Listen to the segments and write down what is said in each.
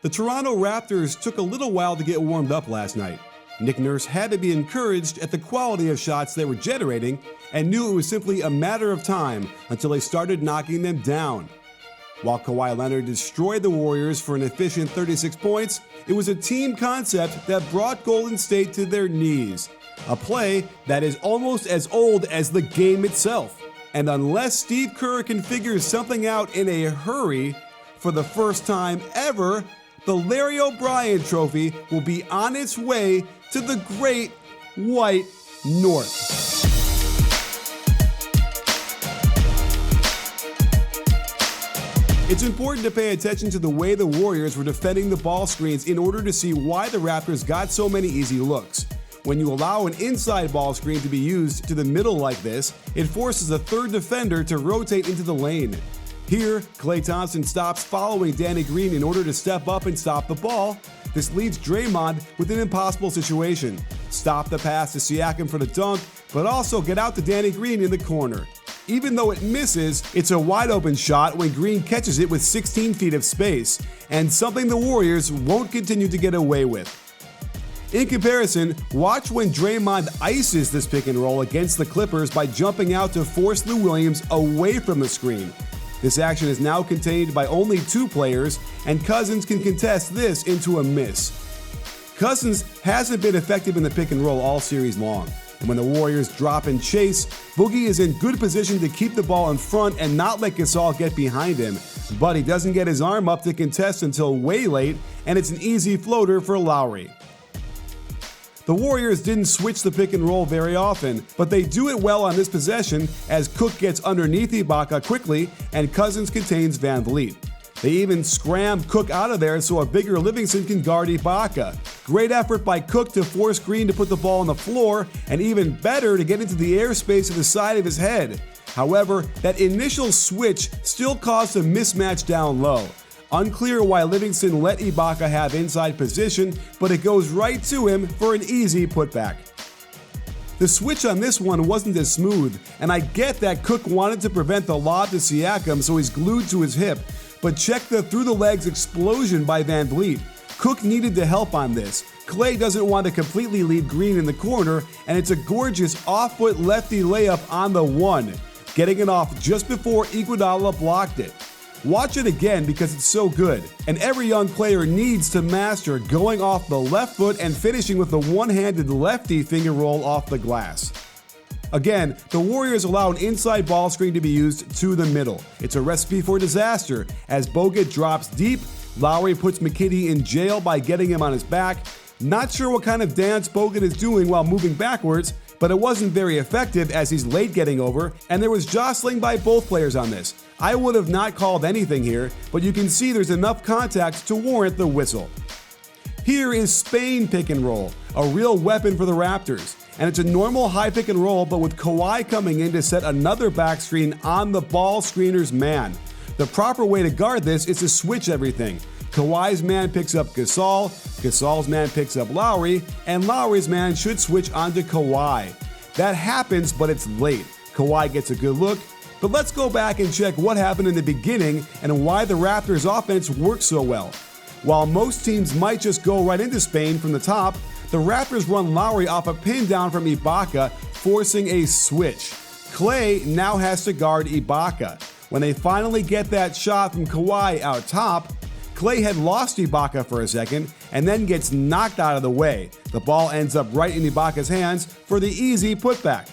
The Toronto Raptors took a little while to get warmed up last night. Nick Nurse had to be encouraged at the quality of shots they were generating and knew it was simply a matter of time until they started knocking them down. While Kawhi Leonard destroyed the Warriors for an efficient 36 points, it was a team concept that brought Golden State to their knees. A play that is almost as old as the game itself. And unless Steve Kerr can figure something out in a hurry, for the first time ever, the Larry O'Brien Trophy will be on its way to the Great White North. It's important to pay attention to the way the Warriors were defending the ball screens in order to see why the Raptors got so many easy looks. When you allow an inside ball screen to be used to the middle like this, it forces a third defender to rotate into the lane. Here, Klay Thompson stops following Danny Green in order to step up and stop the ball. This leaves Draymond with an impossible situation. Stop the pass to Siakam for the dunk, but also get out to Danny Green in the corner. Even though it misses, it's a wide open shot when Green catches it with 16 feet of space, and something the Warriors won't continue to get away with. In comparison, watch when Draymond ices this pick and roll against the Clippers by jumping out to force Lou Williams away from the screen. This action is now contained by only 2 players, and Cousins can contest this into a miss. Cousins hasn't been effective in the pick and roll all series long, and when the Warriors drop and chase, Boogie is in good position to keep the ball in front and not let Gasol get behind him, but he doesn't get his arm up to contest until way late, and it's an easy floater for Lowry. The Warriors didn't switch the pick and roll very often, but they do it well on this possession as Cook gets underneath Ibaka quickly and Cousins contains VanVleet. They even scram Cook out of there so a bigger Livingston can guard Ibaka. Great effort by Cook to force Green to put the ball on the floor, and even better to get into the airspace to the side of his head. However, that initial switch still caused a mismatch down low. Unclear why Livingston let Ibaka have inside position, but it goes right to him for an easy putback. The switch on this one wasn't as smooth, and I get that Cook wanted to prevent the lob to Siakam so he's glued to his hip, but check the through-the-legs explosion by VanVleet. Cook needed the help on this. Klay doesn't want to completely leave Green in the corner, and it's a gorgeous off-foot lefty layup on the one, getting it off just before Iguodala blocked it. Watch it again because it's so good, and every young player needs to master going off the left foot and finishing with the one-handed lefty finger roll off the glass. Again, the Warriors allow an inside ball screen to be used to the middle. It's a recipe for disaster as Bogut drops deep, Lowry puts McKinney in jail by getting him on his back. Not sure what kind of dance Bogut is doing while moving backwards, but it wasn't very effective as he's late getting over, and there was jostling by both players on this. I would have not called anything here, but you can see there's enough contact to warrant the whistle. Here is Spain pick and roll, a real weapon for the Raptors, and it's a normal high pick and roll but with Kawhi coming in to set another back screen on the ball screener's man. The proper way to guard this is to switch everything. Kawhi's man picks up Gasol, Gasol's man picks up Lowry, and Lowry's man should switch onto Kawhi. That happens, but it's late. Kawhi gets a good look, but let's go back and check what happened in the beginning and why the Raptors' offense works so well. While most teams might just go right into Spain from the top, the Raptors run Lowry off a pin down from Ibaka, forcing a switch. Klay now has to guard Ibaka. When they finally get that shot from Kawhi out top, Klay had lost Ibaka for a second and then gets knocked out of the way. The ball ends up right in Ibaka's hands for the easy putback.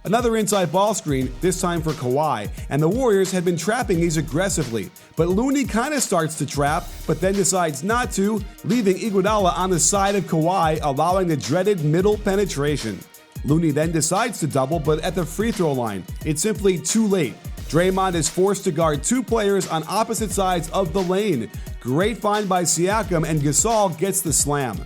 Another inside ball screen, this time for Kawhi, and the Warriors had been trapping these aggressively. But Looney kind of starts to trap, but then decides not to, leaving Iguodala on the side of Kawhi, allowing the dreaded middle penetration. Looney then decides to double, but at the free throw line, it's simply too late. Draymond is forced to guard 2 players on opposite sides of the lane. Great find by Siakam, and Gasol gets the slam.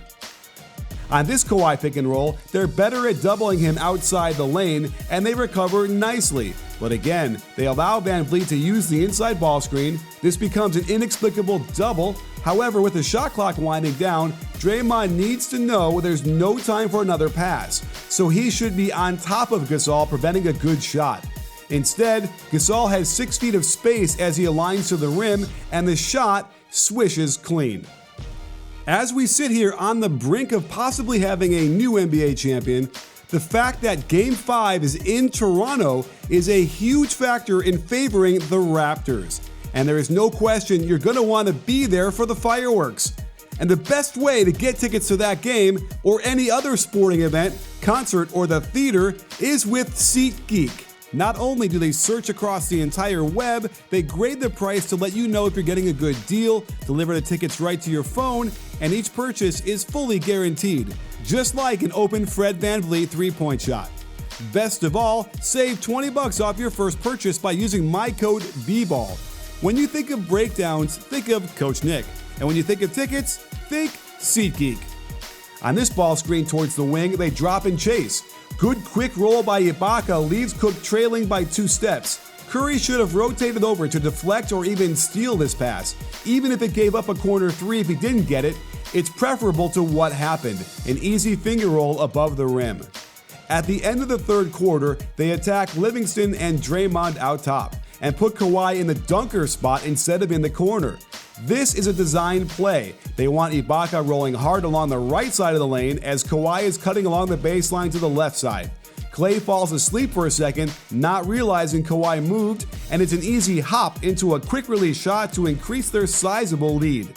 On this Kawhi pick and roll, they're better at doubling him outside the lane, and they recover nicely. But again, they allow VanVleet to use the inside ball screen. This becomes an inexplicable double. However, with the shot clock winding down, Draymond needs to know there's no time for another pass, so he should be on top of Gasol, preventing a good shot. Instead, Gasol has 6 feet of space as he aligns to the rim, and the shot swishes clean. As we sit here on the brink of possibly having a new NBA champion, the fact that Game 5 is in Toronto is a huge factor in favoring the Raptors. And there is no question you're going to want to be there for the fireworks. And the best way to get tickets to that game or any other sporting event, concert, or the theater is with SeatGeek. Not only do they search across the entire web, they grade the price to let you know if you're getting a good deal, deliver the tickets right to your phone, and each purchase is fully guaranteed, just like an open Fred VanVleet three-point shot. Best of all, save $20 off your first purchase by using my code BBall. When you think of breakdowns, think of Coach Nick. And when you think of tickets, think SeatGeek. On this ball screen towards the wing, they drop and chase. Good quick roll by Ibaka leaves Cook trailing by 2 steps. Curry should have rotated over to deflect or even steal this pass. Even if it gave up a corner 3 if he didn't get it, it's preferable to what happened, an easy finger roll above the rim. At the end of the third quarter, they attack Livingston and Draymond out top and put Kawhi in the dunker spot instead of in the corner. This is a designed play. They want Ibaka rolling hard along the right side of the lane as Kawhi is cutting along the baseline to the left side. Clay falls asleep for a second, not realizing Kawhi moved, and it's an easy hop into a quick release shot to increase their sizable lead.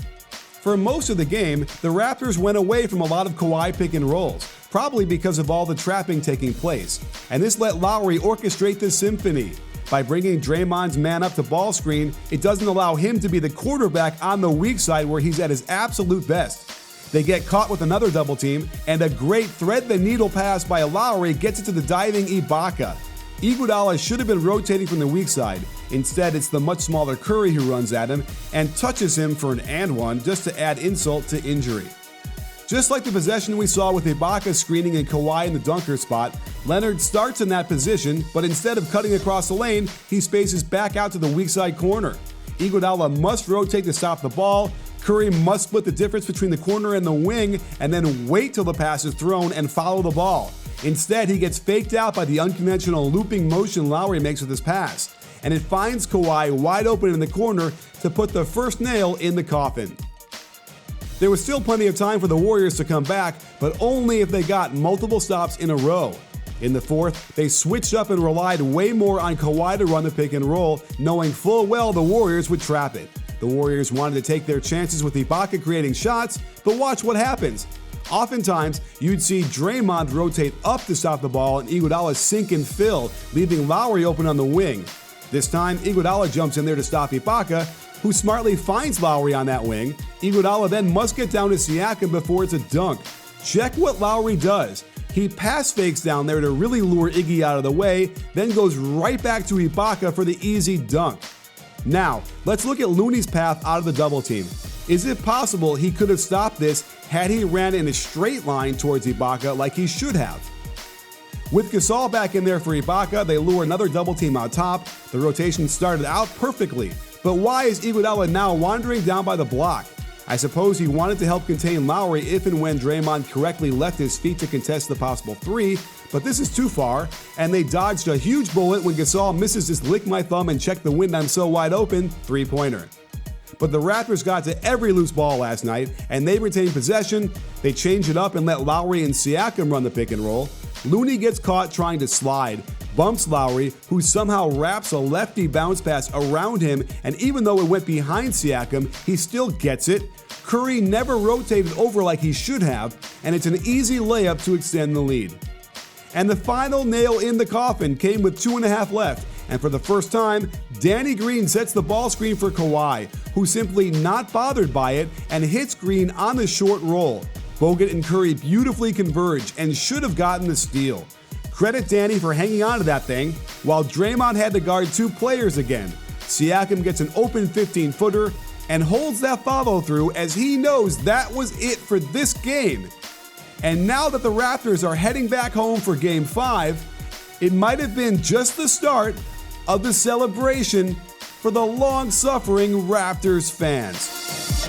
For most of the game, the Raptors went away from a lot of Kawhi pick and rolls, probably because of all the trapping taking place, and this let Lowry orchestrate the symphony. By bringing Draymond's man up to ball screen, it doesn't allow him to be the quarterback on the weak side where he's at his absolute best. They get caught with another double team, and a great thread-the-needle pass by Lowry gets it to the diving Ibaka. Iguodala should have been rotating from the weak side. Instead, it's the much smaller Curry who runs at him and touches him for an and one just to add insult to injury. Just like the possession we saw with Ibaka screening and Kawhi in the dunker spot, Leonard starts in that position, but instead of cutting across the lane, he spaces back out to the weak side corner. Iguodala must rotate to stop the ball. Curry must split the difference between the corner and the wing and then wait till the pass is thrown and follow the ball. Instead, he gets faked out by the unconventional looping motion Lowry makes with his pass, and it finds Kawhi wide open in the corner to put the first nail in the coffin. There was still plenty of time for the Warriors to come back, but only if they got multiple stops in a row. In the fourth, they switched up and relied way more on Kawhi to run the pick and roll, knowing full well the Warriors would trap it. The Warriors wanted to take their chances with Ibaka creating shots, but watch what happens. Oftentimes, you'd see Draymond rotate up to stop the ball and Iguodala sink and fill, leaving Lowry open on the wing. This time, Iguodala jumps in there to stop Ibaka, who smartly finds Lowry on that wing. Iguodala then must get down to Siakam before it's a dunk. Check what Lowry does. He pass fakes down there to really lure Iggy out of the way, then goes right back to Ibaka for the easy dunk. Now, let's look at Looney's path out of the double team. Is it possible he could have stopped this had he ran in a straight line towards Ibaka like he should have? With Gasol back in there for Ibaka, they lure another double team out top. The rotation started out perfectly, but why is Iguodala now wandering down by the block? I suppose he wanted to help contain Lowry if and when Draymond correctly left his feet to contest the possible 3, but this is too far, and they dodged a huge bullet when Gasol misses this lick my thumb and check the wind I'm so wide open three-pointer. But the Raptors got to every loose ball last night, and they retained possession. They changed it up and let Lowry and Siakam run the pick and roll. Looney gets caught trying to slide, bumps Lowry, who somehow wraps a lefty bounce pass around him, and even though it went behind Siakam, he still gets it. Curry never rotated over like he should have, and it's an easy layup to extend the lead. And the final nail in the coffin came with 2.5 left, and for the first time, Danny Green sets the ball screen for Kawhi, who's simply not bothered by it and hits Green on the short roll. Bogut and Curry beautifully converge and should have gotten the steal. Credit Danny for hanging on to that thing, while Draymond had to guard 2 players again. Siakam gets an open 15-footer and holds that follow-through as he knows that was it for this game. And now that the Raptors are heading back home for Game 5, it might have been just the start of the celebration for the long-suffering Raptors fans.